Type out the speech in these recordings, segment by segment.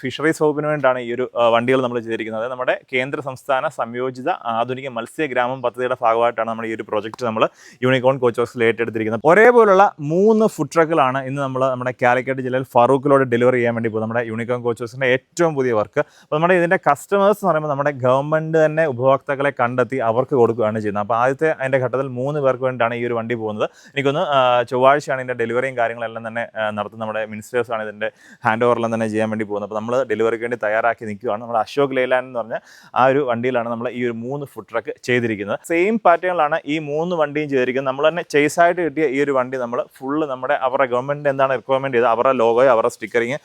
Fisheries വകുപ്പിന് വേണ്ടിയാണ് ഈ ഒരു വണ്ടികൾ നമ്മൾ ചെയ്തിരിക്കുന്നത്. നമ്മുടെ കേന്ദ്ര സംസ്ഥാന സംയോജിത ആധുനിക മത്സ്യഗ്രാമം പദ്ധതിയുടെ ഭാഗമായിട്ടാണ് നമ്മൾ ഈ ഒരു പ്രോജക്റ്റ് നമ്മൾ യൂണിക്കോൺ കോച്ച് ഹൗസിൽ ഏറ്റെടുത്തിരിക്കുന്നത്. ഒരേപോലുള്ള 3 ഫുഡ് ട്രക്കുകളാണ് ഇന്ന് നമ്മൾ നമ്മുടെ കാലിക്കറ്റ് ജില്ലയിൽ ഫറൂഖിലോട് ഡെലിവറി ചെയ്യാൻ വേണ്ടി പോകും. നമ്മുടെ യൂണിക്കോൺ കോച്ച് ഹൗസിൻ്റെ ഏറ്റവും പുതിയ വർക്ക്. അപ്പോൾ നമ്മുടെ ഇതിൻ്റെ കസ്റ്റമേഴ്സ് എന്ന് പറയുമ്പോൾ നമ്മുടെ ഗവൺമെൻറ് തന്നെ ഉപഭോക്താക്കളെ കണ്ടെത്തി അവർക്ക് കൊടുക്കുകയാണ് ചെയ്യുന്നത്. അപ്പോൾ ആദ്യത്തെ അതിൻ്റെ ഘട്ടത്തിൽ 3 പേർക്ക് വേണ്ടിയിട്ടാണ് ഈ ഒരു വണ്ടി പോകുന്നത്. എനിക്കൊന്ന് ചൊവ്വാഴ്ചയാണ് ഇതിൻ്റെ ഡെലിവറിയും കാര്യങ്ങളെല്ലാം തന്നെ നടത്തുന്നത്. നമ്മുടെ മിനിസ്റ്റേഴ്സാണ് ഇതിൻ്റെ ഹാൻഡ് ഓവറെല്ലാം തന്നെ ചെയ്യാൻ വേണ്ടി പോകുന്നത്. അപ്പോൾ നമ്മൾ ഡെലിവറിക്ക് വേണ്ടി തയ്യാറാക്കി നിൽക്കുകയാണ്. നമ്മുടെ അശോക് ലേലാൻഡ് എന്ന് പറഞ്ഞ ആ ഒരു വണ്ടിയിലാണ് നമ്മൾ ഈ ഒരു 3 ഫുഡ് ട്രക്ക് ചെയ്തിരിക്കുന്നത്. സെയിം പാറ്റേണിലാണ് ഈ 3 വണ്ടിയും ചെയ്തിരിക്കുന്നത്. നമ്മൾ തന്നെ ചേസായിട്ട് കിട്ടിയ ഈ ഒരു വണ്ടി നമ്മൾ ഫുള്ള് നമ്മുടെ അവരുടെ ഗവൺമെൻറ് എന്താണ് റിക്വയർമെൻറ്റ് ചെയ്തത്, അവരുടെ ലോഗോയോ അവരുടെ സ്റ്റിക്കറിങ്,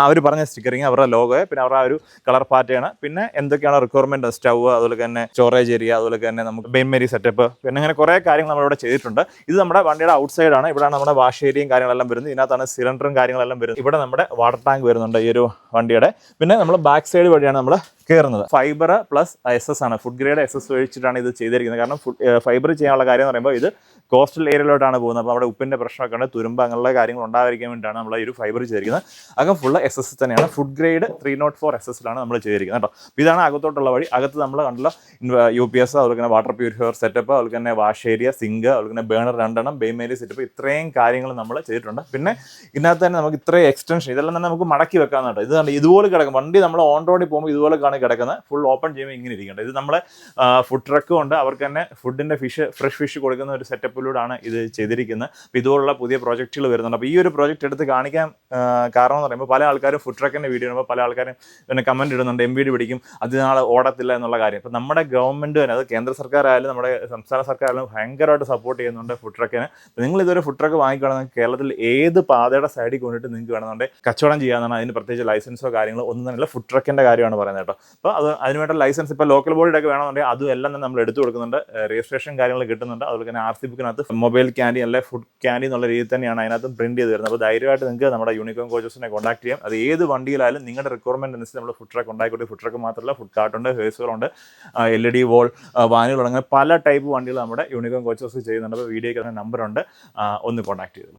അവർ പറഞ്ഞ സ്റ്റിക്കറിങ്, അവരുടെ ലോഗോയോ, പിന്നെ അവരുടെ ആ ഒരു കളർ പാറ്റേൺ, പിന്നെ എന്തൊക്കെയാണ് റിക്വയർമെൻറ്റ്, സ്റ്റവ്, അതുപോലെ തന്നെ സ്റ്റോറേജ് ഏരിയ, അതുപോലെ തന്നെ നമുക്ക് ബെയിൻമേരി സെറ്റപ്പ്, പിന്നെ അങ്ങനെ കുറേ കാര്യങ്ങൾ നമ്മളിവിടെ ചെയ്തിട്ടുണ്ട്. ഇത് നമ്മുടെ വണ്ടിയുടെ ഔട്ട് സൈഡാണ്. ഇവിടെയാണ് നമ്മുടെ വാഷ് ഏരിയയും കാര്യങ്ങളെല്ലാം വരുന്നത്. ഇതിനകത്താണ് സിലിണ്ടറും കാര്യങ്ങളെല്ലാം വരുന്നത്. ഇവിടെ നമ്മുടെ വാട്ടർ ടാങ്ക് വരുന്നുണ്ട് ഈ ഒരു വണ്ടിയുടെ. പിന്നെ നമ്മൾ ബാക്ക് സൈഡ് വഴിയാണ് നമ്മൾ കയറുന്നത്. ഫൈബർ പ്ലസ് SS ആണ്, ഫുഡ് ഗ്രേഡ് SS ഒഴിച്ചിട്ടാണ് ഇത് ചെയ്തിരിക്കുന്നത്. കാരണം ഫൈബർ ചെയ്യാനുള്ള കാര്യം എന്ന് പറയുമ്പോൾ ഇത് കോസ്റ്റൽ ഏരിയയിലോട്ടാണ് പോകുന്നത്. അപ്പോൾ അവിടെ ഉപ്പിൻ്റെ പ്രശ്നമൊക്കെ ഉണ്ട്, തുരുമ്പ് അങ്ങനെയുള്ള കാര്യങ്ങൾ ഉണ്ടായിരിക്കാൻ വേണ്ടിയിട്ടാണ് നമ്മൾ ഈ ഒരു ഫൈബർ ചെയ്തിരിക്കുന്നത്. അകം ഫുള്ള് SS തന്നെയാണ്. ഫുഡ് ഗ്രേഡ് 304 SS നമ്മൾ ചെയ്തിരിക്കുന്നത് കേട്ടോ. ഇതാണ് അകത്തോട്ടുള്ള വഴി. അകത്ത് നമ്മൾ കണ്ടല്ലോ UPS, അതുപോലെ തന്നെ വാട്ടർ പ്യൂരിഫയർ സെറ്റപ്പ്, അതുപോലെ തന്നെ വാഷ് ഏരിയ, സിങ്ക്, അതുപോലെ തന്നെ ബേണർ 2 ബെയിൻമേരി സെറ്റപ്പ്, ഇത്രയും കാര്യങ്ങൾ നമ്മൾ ചെയ്തിട്ടുണ്ട്. പിന്നെ ഇതിനകത്ത് തന്നെ നമുക്ക് ഇത്രയും എക്സ്റ്റൻഷൻ, ഇതെല്ലാം തന്നെ നമുക്ക് മടക്കി വെക്കാം കേട്ടോ. ഇത് ഇതുപോലെ കിടക്കും. വണ്ടി നമ്മൾ ഓൺ റോഡിൽ പോകുമ്പോൾ ഇതുപോലെ കിടക്കുന്നത്. ഫുൾ ഓപ്പൺ ചെയ്യുമ്പോൾ ഇങ്ങനെ ഇരിക്കേണ്ടത്. ഇത് നമ്മളെ ഫുഡ് ട്രക്കും ഉണ്ട്. അവർക്ക് തന്നെ ഫുഡിൻ്റെ ഫ്രഷ് ഫിഷ് കൊടുക്കുന്ന ഒരു സെറ്റപ്പിലൂടെയാണ് ഇത് ചെയ്തിരിക്കുന്നത്. അപ്പോൾ ഇതുപോലുള്ള പുതിയ പ്രോജക്റ്റുകൾ വരുന്നുണ്ട്. അപ്പോൾ ഈ ഒരു പ്രോജക്റ്റ് എടുത്ത് കാണിക്കാൻ കാരണം എന്ന് പറയുമ്പോൾ പല ആൾക്കാരും ഫുഡ് ട്രക്കിൻ്റെ വീഡിയോ ഇടുമ്പോൾ പല ആൾക്കാരും പിന്നെ കമൻറ്റ് ഇടുന്നുണ്ട് MVD പിടിക്കും, അത് നാളെ ഓടത്തില്ല എന്നുള്ള കാര്യം. അപ്പോൾ നമ്മുടെ ഗവൺമെൻറ് തന്നെ, അത് കേന്ദ്ര സർക്കാരായാലും നമ്മുടെ സംസ്ഥാന സർക്കാരായാലും ഭയങ്കരമായിട്ട് സപ്പോർട്ട് ചെയ്യുന്നുണ്ട് ഫുഡ് ട്രക്കിന്. നിങ്ങൾ ഇതൊരു ഫുഡ് ട്രക്ക് വാങ്ങിക്കുകയാണെങ്കിൽ കേരളത്തിൽ ഏത് പാതയുടെ സൈഡിൽ കൊണ്ടിട്ട് നിങ്ങൾക്ക് വേണമെന്നുണ്ടെങ്കിൽ കച്ചവടം ചെയ്യാമെന്നാണ്. അതിന് പ്രത്യേകിച്ച് ലൈസൻസോ കാര്യങ്ങളോ ഒന്നും തന്നെയല്ല. ഫുഡ് ട്രക്കിൻ്റെ കാര്യമാണ് പറയുന്നത് കേട്ടോ. അപ്പോൾ അതിനുവേണ്ട ലൈസൻസ് ഇപ്പോൾ ലോക്കൽ ബോഡിയുടെ ഒക്കെ വേണമെന്നുണ്ടെങ്കിൽ അതും എല്ലാം തന്നെ നമ്മൾ എടുത്തു കൊടുക്കുന്നുണ്ട്. രജിസ്ട്രേഷൻ കാര്യങ്ങൾ കിട്ടുന്നുണ്ട്. അതുപോലെ തന്നെ RC ബുക്കിനകത്ത് മൊബൈൽ ക്യാൻഡി അല്ലെ ഫുഡ് ക്യാൻഡി എന്നുള്ള രീതിയിൽ തന്നെയാണ് അതിനകത്ത് പ്രിന്റ് ചെയ്ത് വരുന്നത്. അപ്പോൾ ധൈര്യമായിട്ട് നിങ്ങൾക്ക് നമ്മുടെ യൂണിക്കോൺ കോച്ചസിനെ കോൺടാക്ട് ചെയ്യാം. അത് ഏത് വണ്ടിയിലായാലും നിങ്ങളുടെ റിക്വയർമെന്റ് അനുസരിച്ച് നമ്മൾ ഫുഡ് ട്രക്ക് ഉണ്ടായിക്കോട്ടെ. ഫുഡ് ട്രക്ക് മാത്രമല്ല, ഫുഡ് കാർട്ടുണ്ട്, ഹേഴ്സുകളുണ്ട്, LED വോൾ, വാനുകൾ, അങ്ങനെ പല ടൈപ്പ് വണ്ടികൾ നമ്മുടെ യൂണിക്കോൺ കോച്ചസ് ചെയ്യുന്നുണ്ട്. അപ്പോൾ വീഡിയോയ്ക്ക് നമ്പറുണ്ട്, ഒന്ന് കോൺടാക്ട് ചെയ്തു.